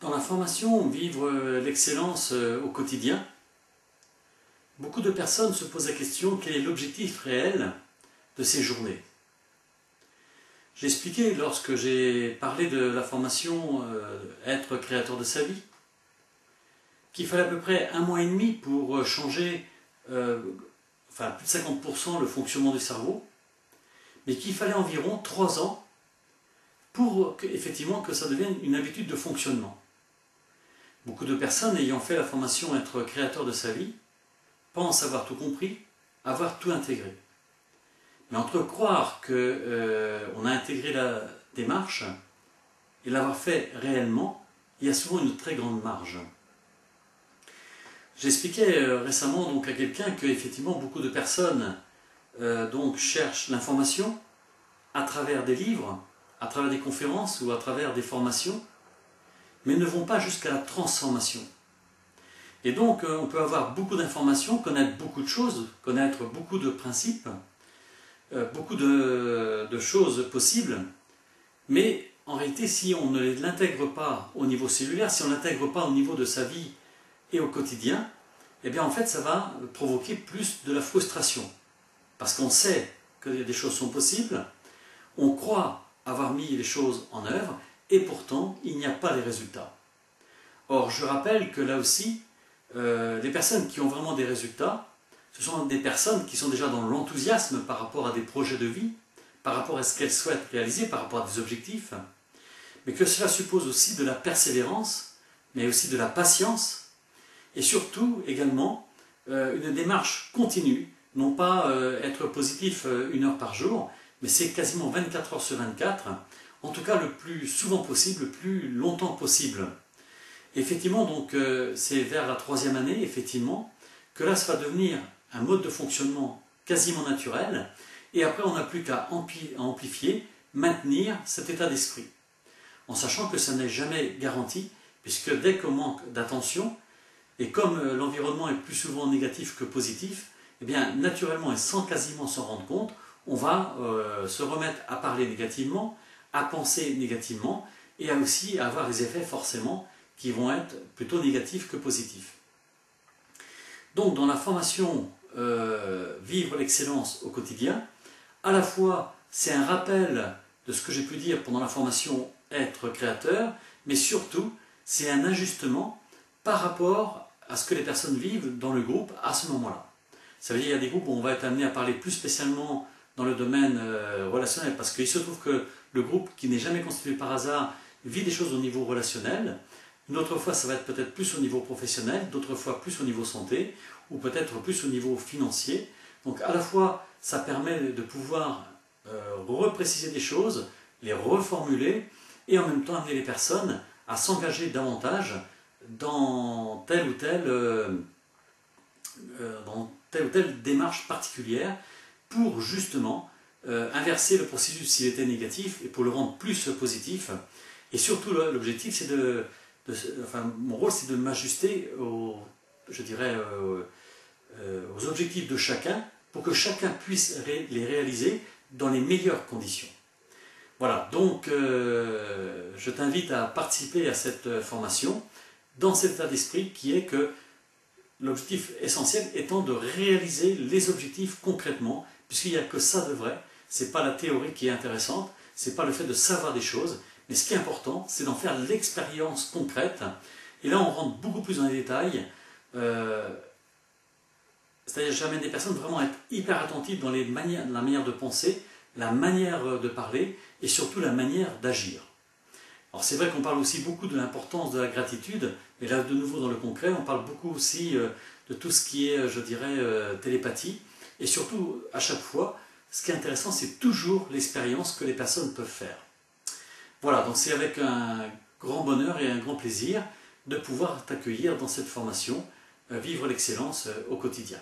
Dans la formation Vivre l'excellence au quotidien, beaucoup de personnes se posent la question: quel est l'objectif réel de ces journées? J'ai expliqué lorsque j'ai parlé de la formation Être créateur de sa vie qu'il fallait à peu près 1 mois et demi pour changer plus de 50% le fonctionnement du cerveau, mais qu'il fallait environ 3 ans pour effectivement que ça devienne une habitude de fonctionnement. Beaucoup de personnes ayant fait la formation Être créateur de sa vie pensent avoir tout compris, avoir tout intégré. Mais entre croire qu'on a intégré la démarche et l'avoir fait réellement, il y a souvent une très grande marge. J'expliquais récemment à quelqu'un qu'effectivement beaucoup de personnes cherchent l'information à travers des livres, à travers des conférences ou à travers des formations, mais ne vont pas jusqu'à la transformation. Et donc on peut avoir beaucoup d'informations, connaître beaucoup de choses, connaître beaucoup de principes, beaucoup de choses possibles, mais en réalité si on ne l'intègre pas au niveau cellulaire, si on ne l'intègre pas au niveau de sa vie et au quotidien, eh bien en fait ça va provoquer plus de la frustration. Parce qu'on sait que des choses sont possibles, on croit avoir mis les choses en œuvre, et pourtant il n'y a pas les résultats. Or je rappelle que là aussi, les personnes qui ont vraiment des résultats, ce sont des personnes qui sont déjà dans l'enthousiasme par rapport à des projets de vie, par rapport à ce qu'elles souhaitent réaliser, par rapport à des objectifs, mais que cela suppose aussi de la persévérance, mais aussi de la patience, et surtout également une démarche continue, non pas être positif 1 heure par jour, mais c'est quasiment 24 heures sur 24, en tout cas le plus souvent possible, le plus longtemps possible. Effectivement, c'est vers la 3e année, effectivement, que là, ça va devenir un mode de fonctionnement quasiment naturel, et après, on n'a plus qu'à amplifier, maintenir cet état d'esprit. En sachant que ça n'est jamais garanti, puisque dès qu'on manque d'attention, et comme l'environnement est plus souvent négatif que positif, eh bien, naturellement et sans quasiment s'en rendre compte, on va se remettre à parler négativement, à penser négativement, et aussi à avoir des effets forcément qui vont être plutôt négatifs que positifs. Donc dans la formation Vivre l'excellence au quotidien, à la fois c'est un rappel de ce que j'ai pu dire pendant la formation Être créateur, mais surtout c'est un ajustement par rapport à ce que les personnes vivent dans le groupe à ce moment-là. Ça veut dire qu'il y a des groupes où on va être amené à parler plus spécialement dans le domaine relationnel, parce qu'il se trouve que le groupe qui n'est jamais constitué par hasard vit des choses au niveau relationnel. Une autre fois, ça va être peut-être plus au niveau professionnel, d'autres fois plus au niveau santé, ou peut-être plus au niveau financier. Donc à la fois, ça permet de pouvoir repréciser des choses, les reformuler, et en même temps amener les personnes à s'engager davantage dans telle ou telle démarche particulière pour justement inverser le processus s'il était négatif et pour le rendre plus positif. Et surtout, l'objectif, c'est mon rôle, c'est de m'ajuster aux objectifs de chacun pour que chacun puisse les réaliser dans les meilleures conditions. Voilà, donc je t'invite à participer à cette formation dans cet état d'esprit qui est que l'objectif essentiel étant de réaliser les objectifs concrètement, puisqu'il n'y a que ça de vrai. Ce n'est pas la théorie qui est intéressante, ce n'est pas le fait de savoir des choses, mais ce qui est important, c'est d'en faire l'expérience concrète. Et là, on rentre beaucoup plus dans les détails. C'est-à-dire, j'amène des personnes vraiment à être hyper attentives dans la manière de penser, la manière de parler et surtout la manière d'agir. Alors c'est vrai qu'on parle aussi beaucoup de l'importance de la gratitude, mais là de nouveau dans le concret, on parle beaucoup aussi de tout ce qui est, télépathie. Et surtout, à chaque fois, ce qui est intéressant, c'est toujours l'expérience que les personnes peuvent faire. Voilà, donc c'est avec un grand bonheur et un grand plaisir de pouvoir t'accueillir dans cette formation Vivre l'excellence au quotidien.